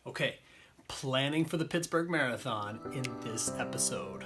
Okay, planning for the Pittsburgh Marathon in this episode.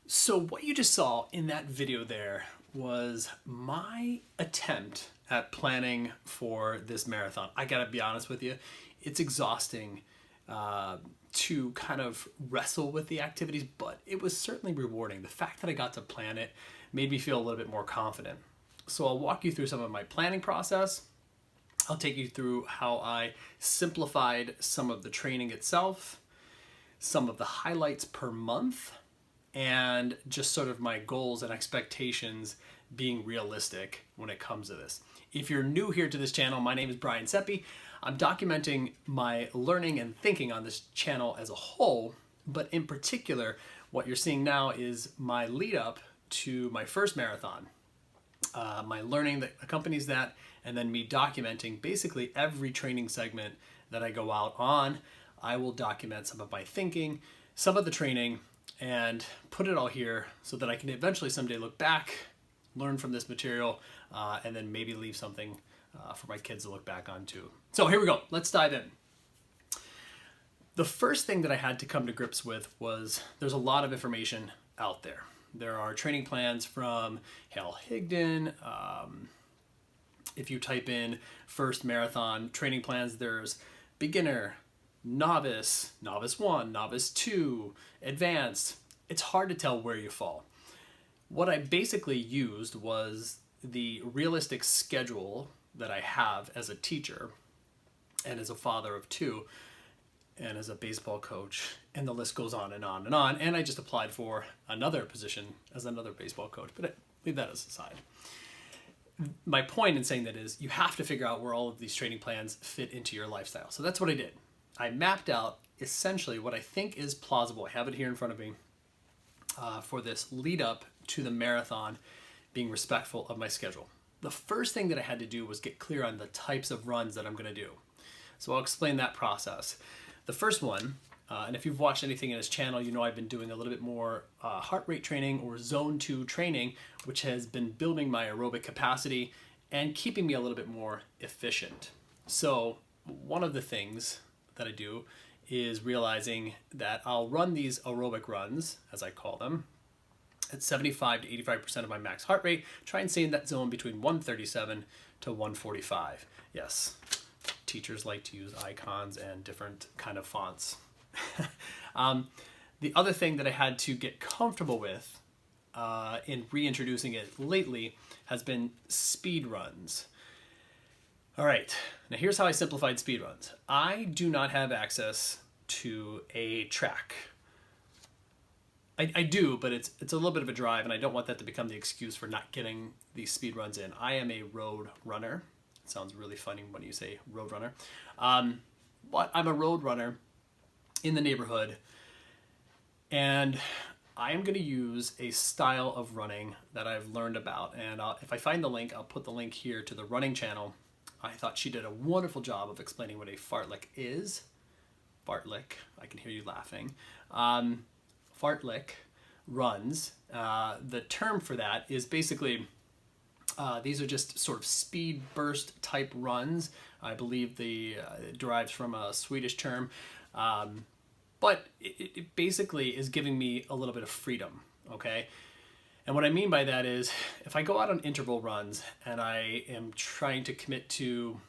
So what you just saw in that video there was my attempt at planning for this marathon. I gotta be honest with you, it's exhausting to kind of wrestle with the activities, but it was certainly rewarding. The fact that I got to plan it made me feel a little bit more confident. So I'll walk you through some of my planning process. I'll take you through how I simplified some of the training itself, some of the highlights per month, and just sort of my goals and expectations being realistic when it comes to this. If you're new here to this channel, my name is Brian Seppi. I'm documenting my learning and thinking on this channel as a whole, but in particular, what you're seeing now is my lead up to my first marathon, my learning that accompanies that, and then me documenting basically every training segment that I go out on. I will document some of my thinking, some of the training, and put it all here so that I can eventually someday look back, learn from this material, and then maybe leave something for my kids to look back on too. So here we go, let's dive in. The first thing that I had to come to grips with was there's a lot of information out there. There are training plans from Hal Higdon. If you type in first marathon training plans, there's beginner, novice, novice 1, novice 2, advanced. It's hard to tell where you fall. What I basically used was the realistic schedule that I have as a teacher and as a father of 2 and as a baseball coach, and the list goes on and on and on. And I just applied for another position as another baseball coach, but leave that aside. My point in saying that is you have to figure out where all of these training plans fit into your lifestyle. So that's what I did. I mapped out essentially what I think is plausible. I have it here in front of me for this lead up to the marathon, being respectful of my schedule. The first thing that I had to do was get clear on the types of runs that I'm going to do. So I'll explain that process. The first one, and if you've watched anything in this channel, you know I've been doing a little bit more heart rate training or zone 2 training, which has been building my aerobic capacity and keeping me a little bit more efficient. So one of the things that I do is realizing that I'll run these aerobic runs, as I call them, at 75 to 85% of my max heart rate. Try and stay in that zone between 137 to 145. Yes, teachers like to use icons and different kind of fonts. The other thing that I had to get comfortable with in reintroducing it lately has been speed runs. All right, now here's how I simplified speed runs. I do not have access to a track. I do, but it's a little bit of a drive, and I don't want that to become the excuse for not getting these speed runs in. I am a road runner. It sounds really funny when you say road runner. But I'm a road runner in the neighborhood, and I am going to use a style of running that I've learned about. And if I find the link, I'll put the link here to the running channel. I thought she did a wonderful job of explaining what a fartlek is. Fartlek, I can hear you laughing. Fartlek runs. The term for that is basically, these are just sort of speed burst type runs. I believe it derives from a Swedish term. But it basically is giving me a little bit of freedom, okay? And what I mean by that is if I go out on interval runs and I am trying to commit to,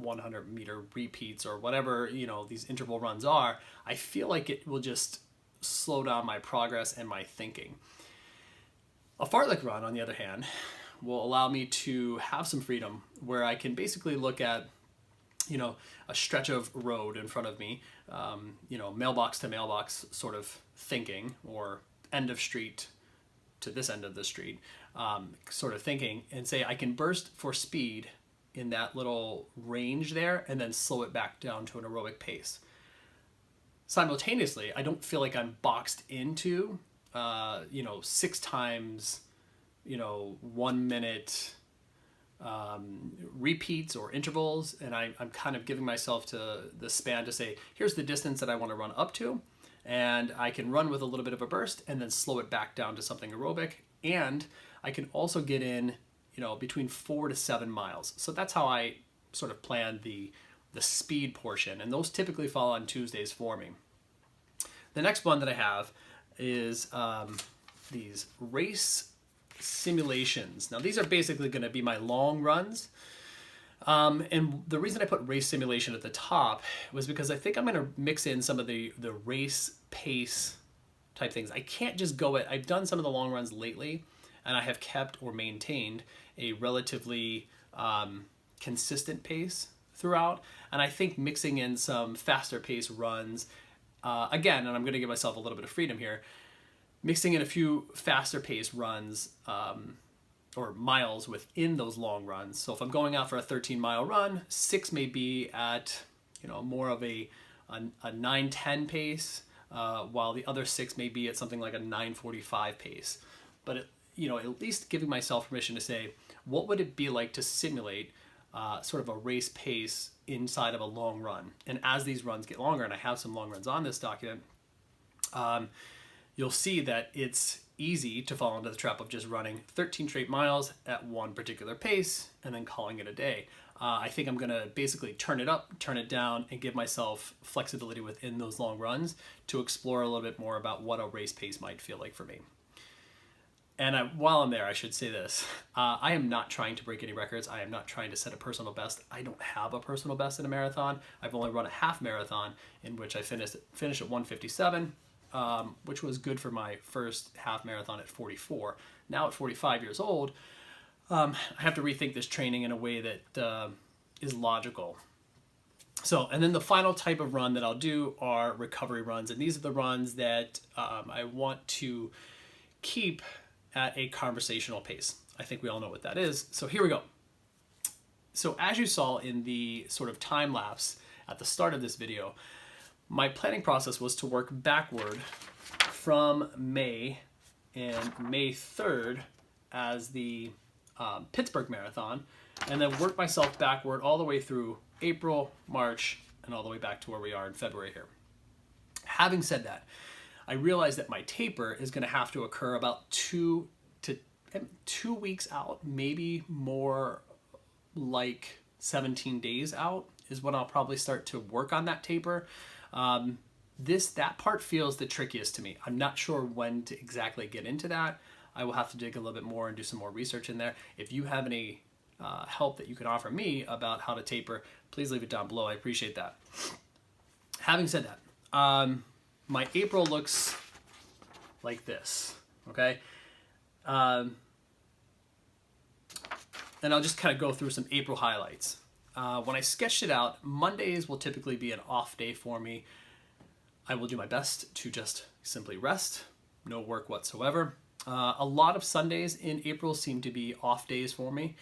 100-meter repeats or whatever, these interval runs are, I feel like it will just slow down my progress and my thinking. A fartlek run, on the other hand, will allow me to have some freedom where I can basically look at a stretch of road in front of me, mailbox to mailbox sort of thinking, or end of street to this end of the street sort of thinking, and say I can burst for speed in that little range there and then slow it back down to an aerobic pace. Simultaneously, I don't feel like I'm boxed into, 6 times, 1 minute repeats or intervals, and I'm kind of giving myself to the span to say, here's the distance that I want to run up to, and I can run with a little bit of a burst and then slow it back down to something aerobic, and I can also get in, between 4 to 7 miles. So that's how I sort of plan the speed portion, and those typically fall on Tuesdays for me. The next one that I have is these race simulations. Now these are basically going to be my long runs, and the reason I put race simulation at the top was because I think I'm going to mix in some of the race pace type things. I can't just go at, I've done some of the long runs lately, and I have kept or maintained a relatively consistent pace throughout, and I think mixing in some faster pace runs, again, and I'm going to give myself a little bit of freedom here, mixing in a few faster pace runs or miles within those long runs. So if I'm going out for a 13-mile run, 6 may be at more of a 9:10 pace, while the other 6 may be at something like a 9:45 pace. But at least giving myself permission to say, what would it be like to simulate sort of a race pace inside of a long run? And as these runs get longer, and I have some long runs on this document, you'll see that it's easy to fall into the trap of just running 13 straight miles at one particular pace and then calling it a day. I think I'm going to basically turn it up, turn it down, and give myself flexibility within those long runs to explore a little bit more about what a race pace might feel like for me. And while I'm there, I should say this. I am not trying to break any records. I am not trying to set a personal best. I don't have a personal best in a marathon. I've only run a half marathon in which I finished at 1:57. Which was good for my first half marathon at 44. Now at 45 years old, I have to rethink this training in a way that is logical. So, and then the final type of run that I'll do are recovery runs, and these are the runs that I want to keep at a conversational pace. I think we all know what that is. So here we go. So as you saw in the sort of time lapse at the start of this video, my planning process was to work backward from May, and May 3rd as the Pittsburgh Marathon, and then work myself backward all the way through April, March, and all the way back to where we are in February here. Having said that, I realized that my taper is going to have to occur about 2 weeks out, maybe more like 17 days out is when I'll probably start to work on that taper. That part feels the trickiest to me. I'm not sure when to exactly get into that. I will have to dig a little bit more and do some more research in there. If you have any help that you can offer me about how to taper, please leave it down below. I appreciate that. Having said that, my April looks like this, okay? And I'll just kind of go through some April highlights. When I sketched it out, Mondays will typically be an off day for me. I will do my best to just simply rest, no work whatsoever. A lot of Sundays in April seem to be off days for me.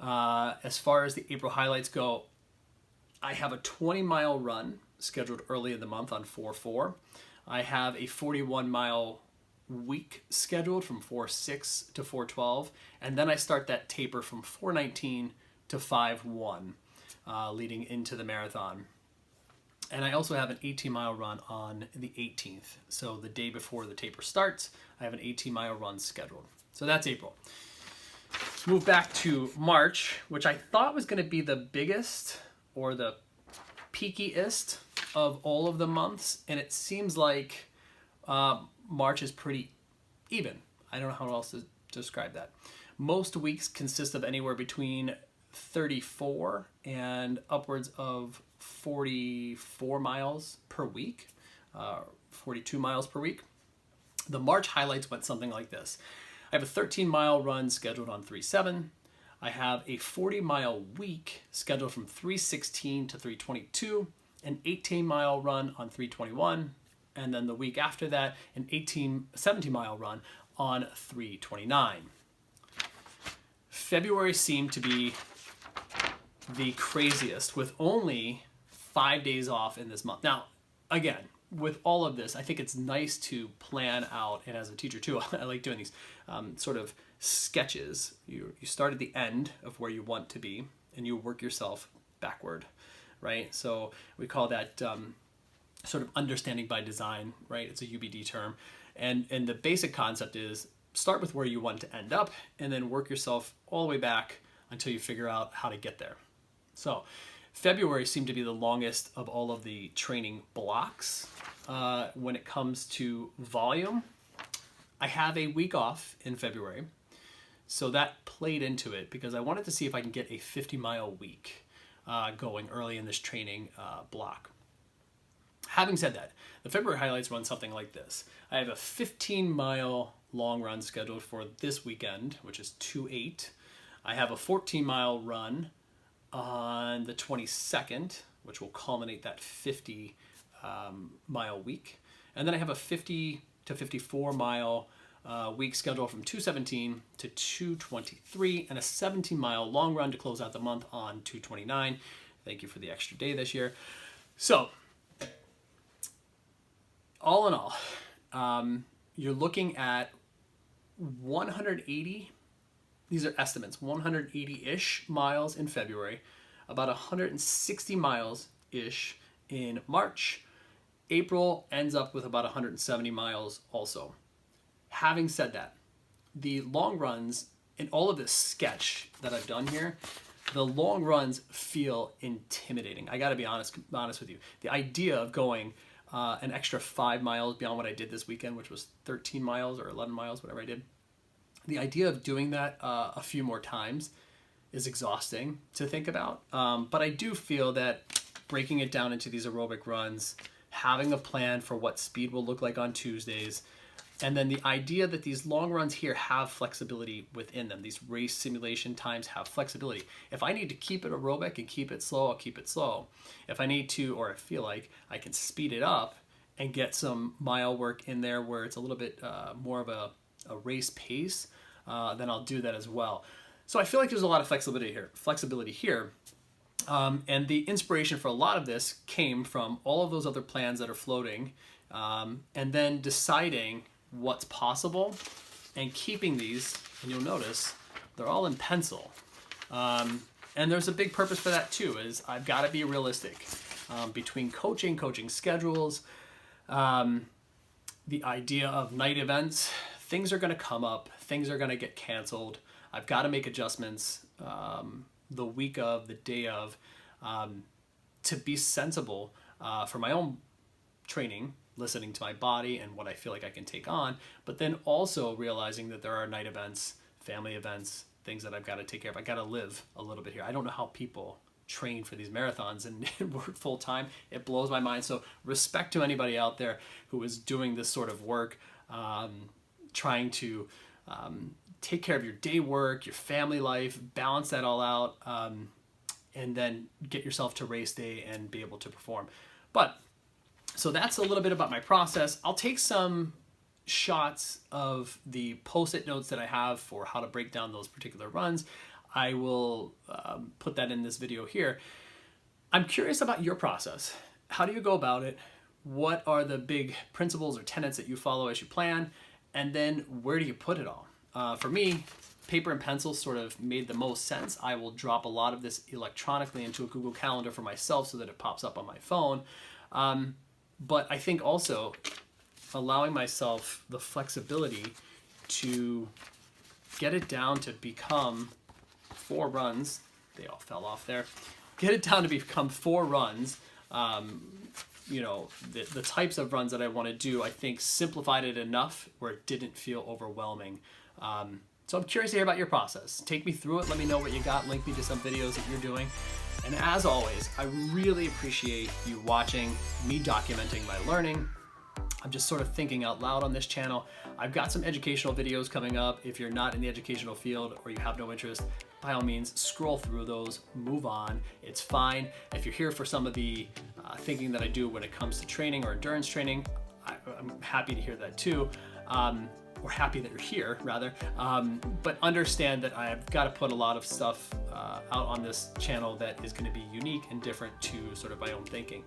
As far as the April highlights go, I have a 20-mile run scheduled early in the month on 4/4. I have a 41-mile week scheduled from 4/6 to 4/12, and then I start that taper from 4/19 to 5/1, leading into the marathon. And I also have an 18-mile run on the 18th. So the day before the taper starts, I have an 18-mile run scheduled. So that's April. Move back to March, which I thought was going to be the biggest or the peakiest of all of the months, and it seems like March is pretty even. I don't know how else to describe that. Most weeks consist of anywhere between 34 and upwards of 44 miles per week, 42 miles per week. The March highlights went something like this. I have a 13-mile run scheduled on 3/7. I have a 40-mile week scheduled from 316 to 322, an 18-mile run on 321, and then the week after that, an 17-mile run on 329. February seemed to be the craziest, with only 5 days off in this month. Now, again, with all of this, I think it's nice to plan out, and as a teacher too, I like doing these sort of sketches. You start at the end of where you want to be, and you work yourself backward, right? So we call that sort of understanding by design, right? It's a UBD term. And the basic concept is start with where you want to end up, and then work yourself all the way back until you figure out how to get there. So February seemed to be the longest of all of the training blocks when it comes to volume. I have a week off in February, so that played into it because I wanted to see if I can get a 50-mile week going early in this training block. Having said that, the February highlights run something like this. I have a 15-mile long run scheduled for this weekend, which is 2/8. I have a 14-mile run on the 22nd, which will culminate that 50-mile week. And then I have a 50 to 54-mile week scheduled from 217 to 223, and a 17-mile long run to close out the month on 229. Thank you for the extra day this year. So, all in all, you're looking at 180, these are estimates, 180-ish miles in February, about 160 miles-ish in March. April ends up with about 170 miles also. Having said that, the long runs, in all of this sketch that I've done here, the long runs feel intimidating. I gotta be honest with you. The idea of going an extra 5 miles beyond what I did this weekend, which was 13 miles or 11 miles, whatever I did. The idea of doing that a few more times is exhausting to think about. But I do feel that breaking it down into these aerobic runs, having a plan for what speed will look like on Tuesdays, and then the idea that these long runs here have flexibility within them. These race simulation times have flexibility. If I need to keep it aerobic and keep it slow, I'll keep it slow. If I need to, or I feel like I can speed it up and get some mile work in there where it's a little bit more of a race pace, then I'll do that as well. So I feel like there's a lot of flexibility here. And the inspiration for a lot of this came from all of those other plans that are floating, and then deciding what's possible and keeping these, and you'll notice they're all in pencil. And there's a big purpose for that too, is I've got to be realistic between coaching schedules, the idea of night events. Things are going to come up, things are going to get canceled. I've got to make adjustments the week of, the day of, to be sensible for my own training, listening to my body and what I feel like I can take on, but then also realizing that there are night events, family events, things that I've got to take care of. I got to live a little bit here. I don't know how people train for these marathons and work full time. It blows my mind. So respect to anybody out there who is doing this sort of work, trying to take care of your day work, your family life, balance that all out, and then get yourself to race day and be able to perform. But so that's a little bit about my process. I'll take some shots of the post-it notes that I have for how to break down those particular runs. I will put that in this video here. I'm curious about your process. How do you go about it? What are the big principles or tenets that you follow as you plan? And then where do you put it all? For me, paper and pencil sort of made the most sense. I will drop a lot of this electronically into a Google Calendar for myself so that it pops up on my phone. But I think also allowing myself the flexibility to get it down to become 4 runs. They all fell off there. Get it down to become 4 runs. You know, the types of runs that I want to do, I think simplified it enough where it didn't feel overwhelming. So I'm curious to hear about your process. Take me through it. Let me know what you got. Link me to some videos that you're doing. And as always, I really appreciate you watching, me documenting my learning. I'm just sort of thinking out loud on this channel. I've got some educational videos coming up. If you're not in the educational field or you have no interest, by all means, scroll through those, move on. It's fine. If you're here for some of the thinking that I do when it comes to training or endurance training, I'm happy to hear that too. Or happy that you're here, rather. But understand that I've got to put a lot of stuff out on this channel that is going to be unique and different to sort of my own thinking.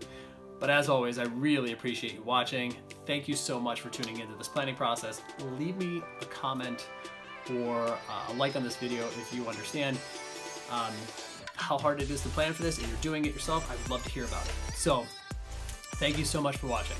But as always, I really appreciate you watching. Thank you so much for tuning into this planning process. Leave me a comment or a like on this video if you understand how hard it is to plan for this and you're doing it yourself. I would love to hear about it. So thank you so much for watching.